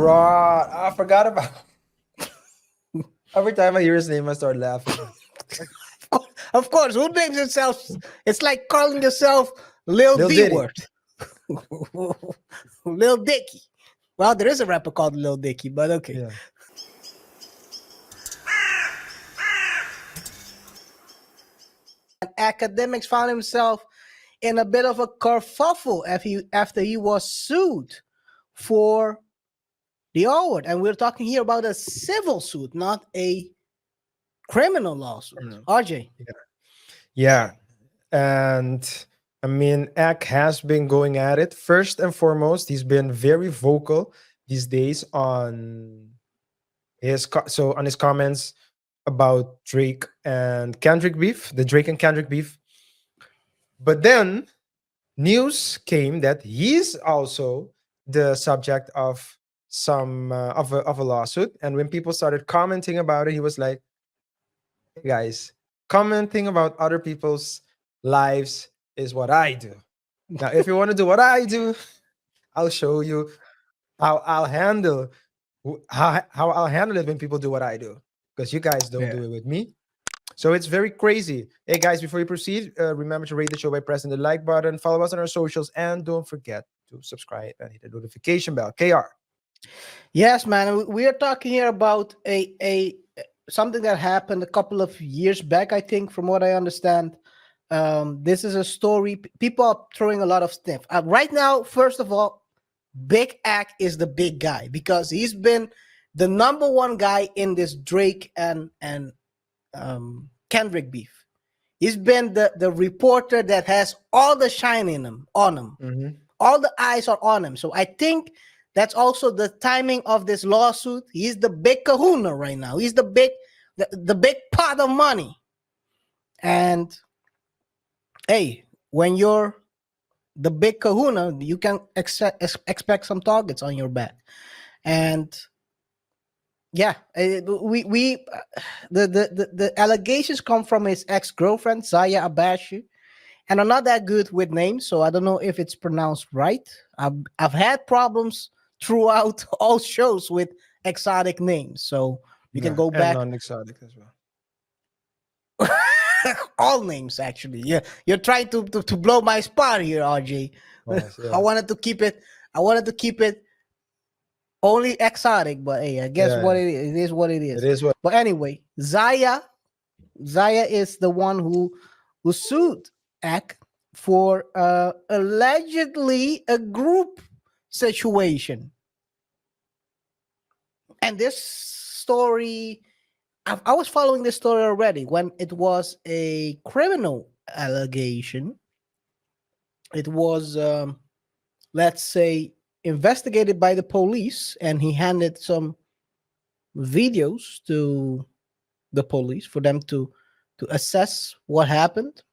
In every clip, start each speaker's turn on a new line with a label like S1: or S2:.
S1: Rod. I forgot about. Every time I hear his name, I start laughing.
S2: Of course, who names himself? It's like calling yourself Lil
S1: Lil
S2: D
S1: Diddy.
S2: word. Lil Dicky. Well, there is a rapper called Lil Dicky, but okay.
S1: Yeah.
S2: Akademiks found himself in a bit of a kerfuffle after he was sued for the award. And we're talking here about a civil suit, not a criminal lawsuit.
S1: Criminal.
S2: RJ.
S1: Yeah. And I mean, Ak has been going at it. First and foremost, he's been very vocal these days on on his comments about Drake and Kendrick beef, the Drake and Kendrick beef. But then news came that he's also the subject of some of a lawsuit. And when people started commenting about it, he was like, "Hey guys, commenting about other people's lives is what I do. Now, if you want to do what I do, I'll show you how I'll handle how I'll handle it when people do what I do. Because you guys don't
S2: Yeah.
S1: do it with me." So it's very crazy. Hey guys, before you proceed, remember to rate the show by pressing the like button, follow us on our socials, and don't forget to subscribe and hit the notification bell. KR.
S2: Yes, man. We are talking here about a something that happened a couple of years back, I think, from what I understand. This is a story. People are throwing a lot of stuff. Right now, first of all, Big Ack is the big guy because he's been the number one guy in this Drake and Kendrick beef. He's been the reporter that has all the shine in him on him.
S1: Mm-hmm.
S2: All the eyes are on him. So I think that's also the timing of this lawsuit. He's the big kahuna right now. He's the big pot of money. And hey, when you're the big kahuna, you can expect some targets on your back. And yeah, the allegations come from his ex-girlfriend Zaya Abashi, and I'm not that good with names, so I don't know if it's pronounced right. I've had problems throughout all shows with exotic names, so we can
S1: Yeah,
S2: go
S1: and
S2: back.
S1: non-exotic as well.
S2: All names actually. Yeah, you're trying to blow my spot here, RJ.
S1: Yes,
S2: I
S1: yeah.
S2: wanted to keep it. I wanted to keep it only exotic, but hey, I guess
S1: Yeah,
S2: what it is what it
S1: it
S2: is.
S1: is what.
S2: But anyway, Zaya is the one who sued Ek for allegedly a group situation. And this story, I was following this story already when it was a criminal allegation. It was, let's say, investigated by the police, and he handed some videos to the police for them to assess what happened.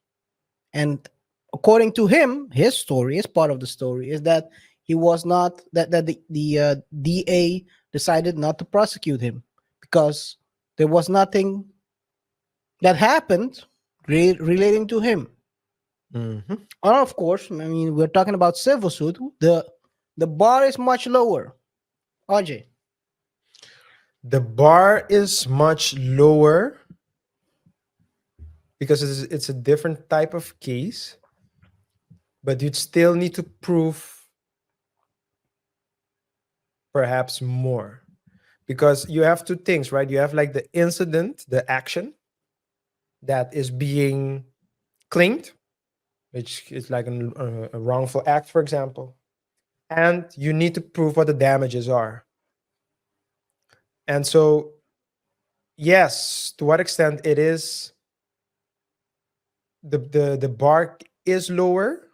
S2: And according to him, his story is part of the story is that he was not that the DA decided not to prosecute him because there was nothing that happened relating to him.
S1: Mm-hmm.
S2: And of course, I mean we're talking about civil suit. The bar is much lower. RJ.
S1: The bar is much lower because it's a different type of case, but you'd still need to prove perhaps more because you have two things, right? You have like the incident, the action that is being claimed, which is like a wrongful act, for example, and you need to prove what the damages are. And so, yes, to what extent it is the bar is lower,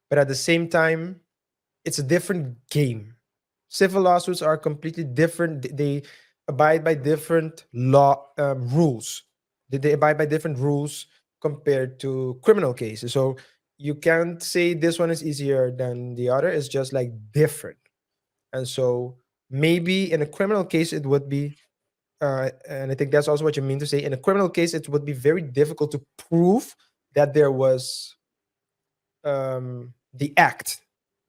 S1: but at the same time, it's a different game. Civil lawsuits are completely different. They abide by different law rules. They abide by different rules compared to criminal cases. So you can't say this one is easier than the other. It's just like different. And so maybe in a criminal case it would be, and I think that's also what you mean to say. In a criminal case, it would be very difficult to prove that there was the act,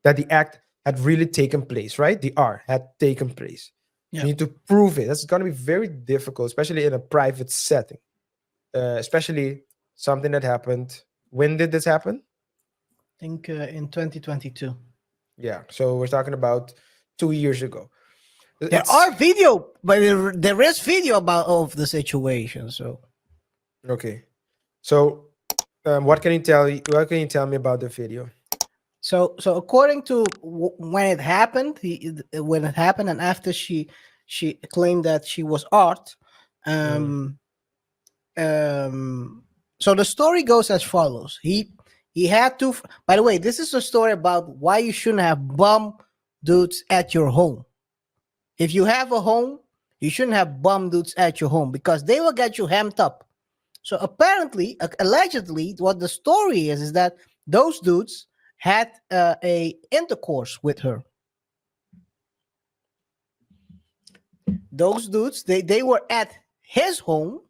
S1: that the act had really taken place, right? The R had taken place.
S2: Yeah.
S1: You need to prove it. That's going to be very difficult, especially in a private setting. Especially something that happened. When did this happen?
S2: I think in 2022.
S1: Yeah, so we're talking about 2 years ago.
S2: There
S1: It's
S2: are video, but there is video about of the situation. So
S1: okay. So, what can you tell me about the video?
S2: so according to when it happened, when it happened, and after she claimed that she was art.
S1: Mm,
S2: Um, so the story goes as follows. He had to. By the way, this is a story about why you shouldn't have bum dudes at your home. If you have a home, you shouldn't have bum dudes at your home because they will get you hemmed up. So apparently, allegedly, what the story is that those dudes had a intercourse with her. Those dudes, they were at his home,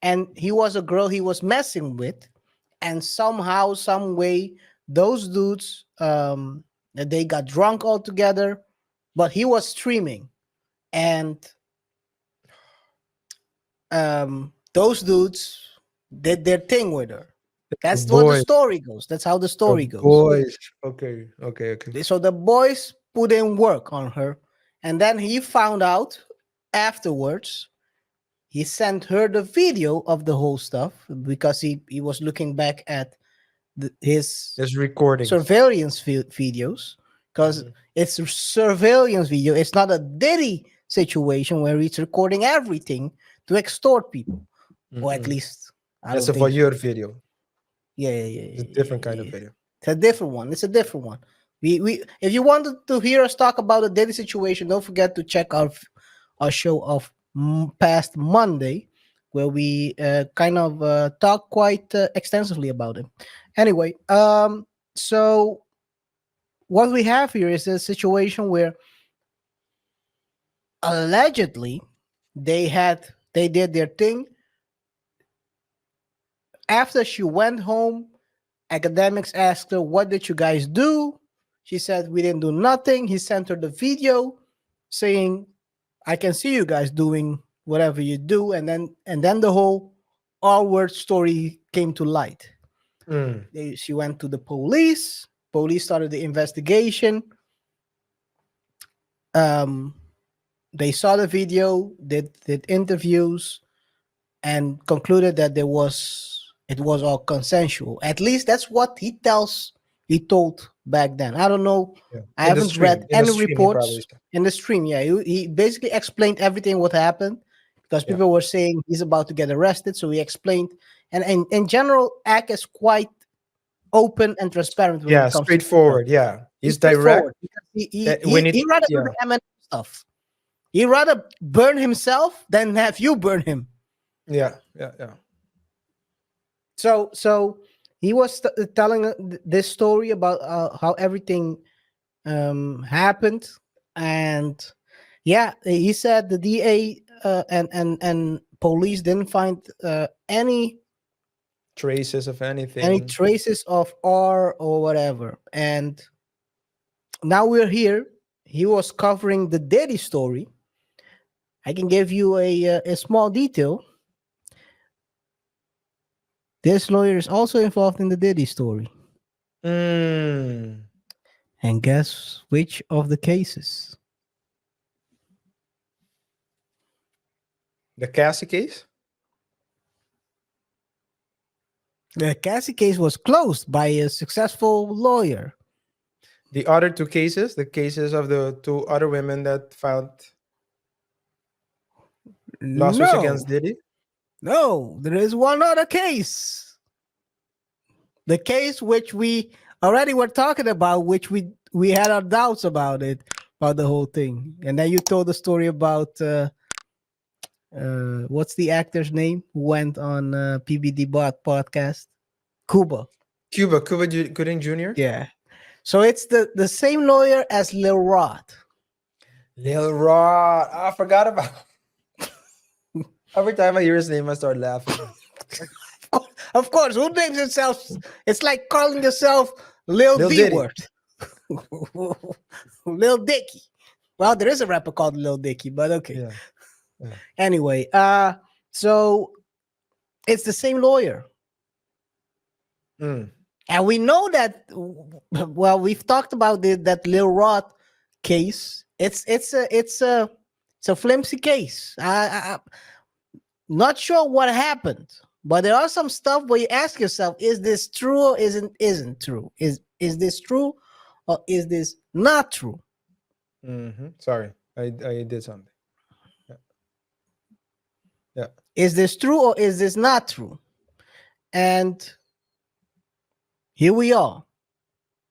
S2: and he was a girl he was messing with, and somehow, some way, those dudes they got drunk all together, but he was streaming, and those dudes did their thing with her.
S1: the
S2: That's what the
S1: boys,
S2: story goes. That's how the
S1: the
S2: story goes.
S1: boys. Okay, okay, okay.
S2: So the boys put in work on her, and then he found out afterwards. He sent her the video of the whole stuff because he was looking back at his
S1: There's recordings.
S2: surveillance videos, because
S1: Mhm,
S2: it's a surveillance video. It's not a Diddy situation where he's recording everything to extort people, or at
S1: mm-mm.
S2: least I
S1: That's
S2: don't
S1: a
S2: think so.
S1: voyeur video.
S2: Yeah, yeah, yeah,
S1: It's a
S2: yeah,
S1: different kind
S2: yeah,
S1: of
S2: yeah.
S1: video.
S2: It's a different one. It's a different one. We if you wanted to hear us talk about the Diddy situation, don't forget to check our show of past Monday, where we kind of talk quite extensively about it. Anyway, so what we have here is a situation where allegedly they did their thing. After she went home, Academics asked her, "What did you guys do?" She said, "We didn't do nothing." He sent her the video saying, "I can see you guys doing whatever you do," and then the whole R word story came to light.
S1: Mm.
S2: She went to the police. Police started the investigation. Um, they saw the video, did interviews, and concluded that it was all consensual. At least that's what he told back then. I don't know.
S1: Yeah.
S2: I haven't read
S1: In the
S2: any
S1: stream, he probably
S2: reports
S1: said.
S2: in the stream. Yeah, he basically explained everything what happened because
S1: Yeah.
S2: people were saying he's about to get arrested. So he explained, and in general, Ack is quite open and transparent when
S1: Yeah,
S2: it comes to this stuff.
S1: straightforward. Yeah,
S2: He's
S1: he's direct.
S2: straightforward because he
S1: When
S2: he,
S1: it,
S2: he rather do
S1: yeah,
S2: the M&M stuff. He rather burn himself than have you burn him.
S1: yeah, yeah, yeah.
S2: So he was telling this story about how everything happened, and yeah, he said the DA and police didn't find
S1: Traces of
S2: any
S1: anything.
S2: traces of R or whatever, and now we're here. He was covering the Diddy story. I can give you a small detail. This lawyer is also involved in the Diddy story.
S1: Mm.
S2: And guess which of the cases?
S1: The Cassie case.
S2: The Cassie case was closed by a successful lawyer.
S1: The other two cases, the cases of the two other women that filed lawsuits
S2: No,
S1: against Diddy.
S2: no, there is one other case. The case which we already were talking about, which we had our doubts about it, about the whole thing. And then you told the story about what's the actor's name who went on PBD podcast? Cuba.
S1: Cuba Gooding Jr.
S2: Yeah. So it's the same lawyer as Lil Rod.
S1: Lil Rod. I forgot about. Every time I hear his name, I start laughing.
S2: Of course, who names himself? It's like calling yourself Lil
S1: Lil
S2: D
S1: Diddy.
S2: word. Lil Dicky. Well, there is a rapper called Lil Dicky, but okay.
S1: Yeah. Yeah.
S2: Anyway, so it's the same lawyer.
S1: Mm.
S2: And we know that, well, we've talked about that Lil Rod case. It's a flimsy case. Not sure what happened, but there are some stuff where you ask yourself, is this true or isn't true? Is this true or is this not true?
S1: Sorry, I did something. Yeah. Yeah.
S2: Is this true or is this not true? And here we are.